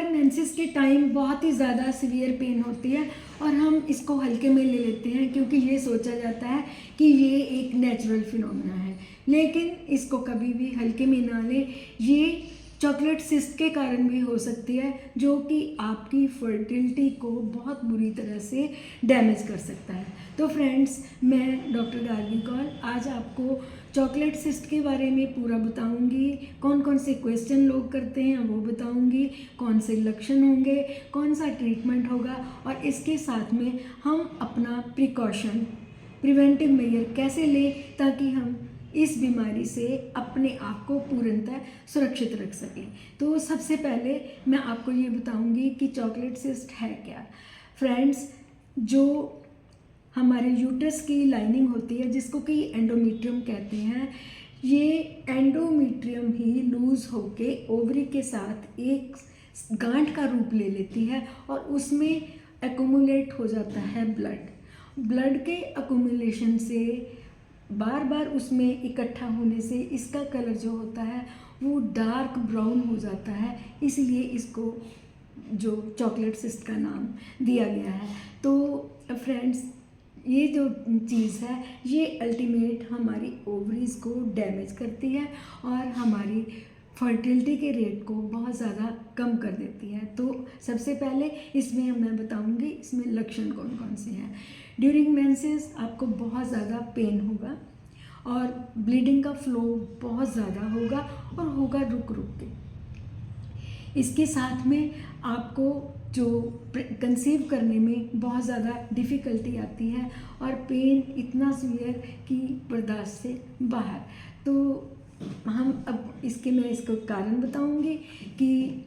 Menses के time बहुत ही ज़्यादा सीवियर पेन होती है और हम इसको हल्के में ले लेते हैं क्योंकि ये सोचा जाता है कि ये एक नेचुरल फिनोमेना है, लेकिन इसको कभी भी हल्के में ना लें। ये चॉकलेट सिस्ट के कारण भी हो सकती है जो कि आपकी फर्टिलिटी को बहुत बुरी तरह से डैमेज कर सकता है। तो फ्रेंड्स, मैं डॉक्टर गार्गी कौर आज आपको चॉकलेट सिस्ट के बारे में पूरा बताऊंगी। कौन कौन से क्वेश्चन लोग करते हैं वो बताऊंगी, कौन से लक्षण होंगे, कौन सा ट्रीटमेंट होगा और इसके साथ में हम अपना प्रिवेंटिव मेजर कैसे लें ताकि हम इस बीमारी से अपने आप को पूर्णतः सुरक्षित रख सकें। तो सबसे पहले मैं आपको ये बताऊंगी कि चॉकलेट सिस्ट है क्या। फ्रेंड्स, जो हमारे यूट्रस की लाइनिंग होती है जिसको कि एंडोमेट्रियम कहते हैं, ये एंडोमेट्रियम ही लूज होके ओवरी के साथ एक गांठ का रूप ले लेती है और उसमें एक्यूमुलेट हो जाता है ब्लड के एक्यूमुलेशन से बार बार उसमें इकट्ठा होने से इसका कलर जो होता है वो डार्क ब्राउन हो जाता है, इसलिए इसको जो चॉकलेट सिस्ट का नाम दिया गया है। तो फ्रेंड्स, ये जो चीज़ है ये अल्टीमेट हमारी ओवरीज को डैमेज करती है और हमारी फर्टिलिटी के रेट को बहुत ज़्यादा कम कर देती है। तो सबसे पहले इसमें मैं बताऊंगी इसमें लक्षण कौन कौन से हैं। ड्यूरिंग मेंसेस आपको बहुत ज़्यादा पेन होगा और ब्लीडिंग का फ्लो बहुत ज़्यादा होगा और होगा रुक रुक के। इसके साथ में आपको जो कंसीव करने में बहुत ज़्यादा डिफ़िकल्टी आती है और पेन इतना सीवियर कि बर्दाश्त से बाहर। तो हम अब मैं इसको कारण बताऊंगी कि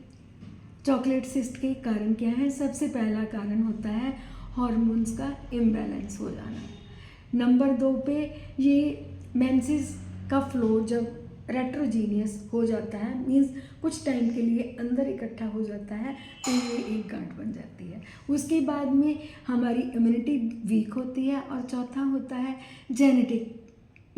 चॉकलेट सिस्ट के कारण क्या है। सबसे पहला कारण होता है हार्मोन्स का इम्बैलेंस हो जाना। नंबर 2 पे ये मेंसेस का फ्लो जब रेट्रोजीनियस हो जाता है, मीन्स कुछ टाइम के लिए अंदर इकट्ठा हो जाता है, तो ये एक गांठ बन जाती है। उसके बाद में हमारी इम्यूनिटी वीक होती है और चौथा होता है जेनेटिक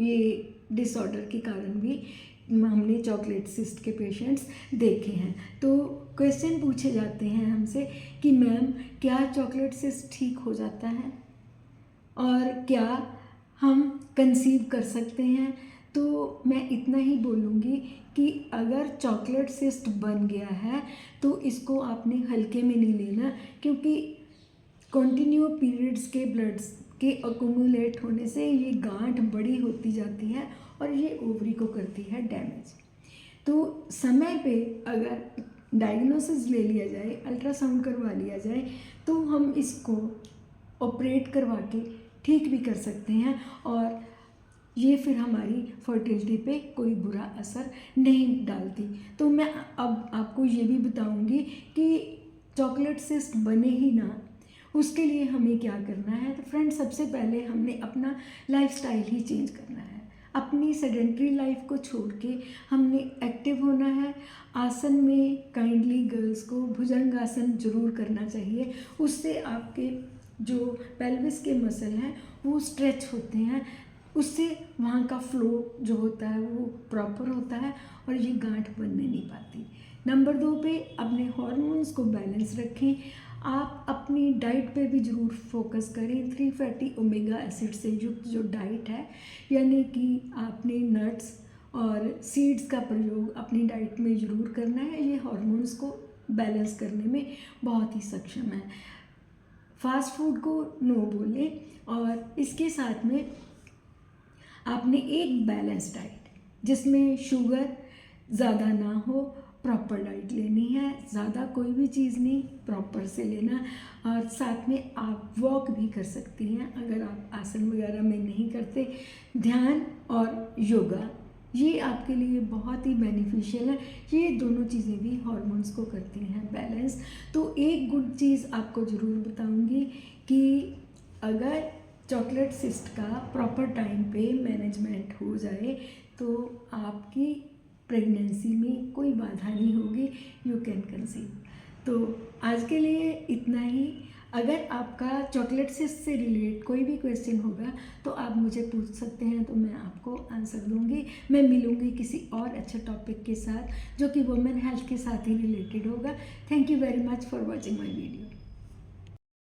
ये डिसऑर्डर के कारण भी हमने चॉकलेट सिस्ट के पेशेंट्स देखे हैं। तो क्वेश्चन पूछे जाते हैं हमसे कि मैम, क्या चॉकलेट सिस्ट ठीक हो जाता है और क्या हम कंसीव कर सकते हैं? तो मैं इतना ही बोलूँगी कि अगर चॉकलेट सिस्ट बन गया है तो इसको आपने हल्के में नहीं लेना, क्योंकि कंटिन्यू पीरियड्स के ब्लड्स के अक्यूमुलेट होने से ये गांठ बड़ी होती जाती है और ये ओवरी को करती है डैमेज। तो समय पे अगर डायग्नोसिस ले लिया जाए, अल्ट्रासाउंड करवा लिया जाए, तो हम इसको ऑपरेट करवा के ठीक भी कर सकते हैं और ये फिर हमारी फर्टिलिटी पे कोई बुरा असर नहीं डालती। तो मैं अब आपको ये भी बताऊंगी कि चॉकलेट सिस्ट बने ही ना, उसके लिए हमें क्या करना है। तो फ्रेंड्स, सबसे पहले हमने अपना लाइफस्टाइल ही चेंज करना है। अपनी सेडेंट्री लाइफ को छोड़ के हमने एक्टिव होना है। आसन में काइंडली गर्ल्स को भुजंग आसन जरूर करना चाहिए, उससे आपके जो पेल्विस के मसल हैं वो स्ट्रेच होते हैं, उससे वहाँ का फ्लो जो होता है वो प्रॉपर होता है और ये गांठ बनने नहीं पाती। नंबर 2 पे अपने हार्मोन्स को बैलेंस रखें। आप अपनी डाइट पे भी ज़रूर फोकस करें। 3 फैटी ओमेगा एसिड से युक्त जो डाइट है, यानी कि आपने नट्स और सीड्स का प्रयोग अपनी डाइट में ज़रूर करना है। ये हार्मोन्स को बैलेंस करने में बहुत ही सक्षम है। फास्ट फूड को नो बोलें और इसके साथ में आपने एक बैलेंस डाइट जिसमें शुगर ज़्यादा ना हो, प्रॉपर डाइट लेनी है। ज़्यादा कोई भी चीज़ नहीं, प्रॉपर से लेना। और साथ में आप वॉक भी कर सकती हैं अगर आप आसन वगैरह में नहीं करते। ध्यान और योगा ये आपके लिए बहुत ही बेनिफिशियल है। ये दोनों चीज़ें भी हार्मोन्स को करती हैं बैलेंस। तो एक गुड चीज़ आपको ज़रूर बताऊंगी कि अगर चॉकलेट सिस्ट का प्रॉपर टाइम पे मैनेजमेंट हो जाए तो आपकी प्रेगनेंसी में कोई बाधा नहीं होगी, यू कैन कंसीव। तो आज के लिए इतना ही। अगर आपका चॉकलेट सिस्ट से रिलेटेड कोई भी क्वेश्चन होगा तो आप मुझे पूछ सकते हैं, तो मैं आपको आंसर दूंगी। मैं मिलूंगी किसी और अच्छे टॉपिक के साथ जो कि वुमेन हेल्थ के साथ ही रिलेटेड होगा। Thank you very much for watching my video.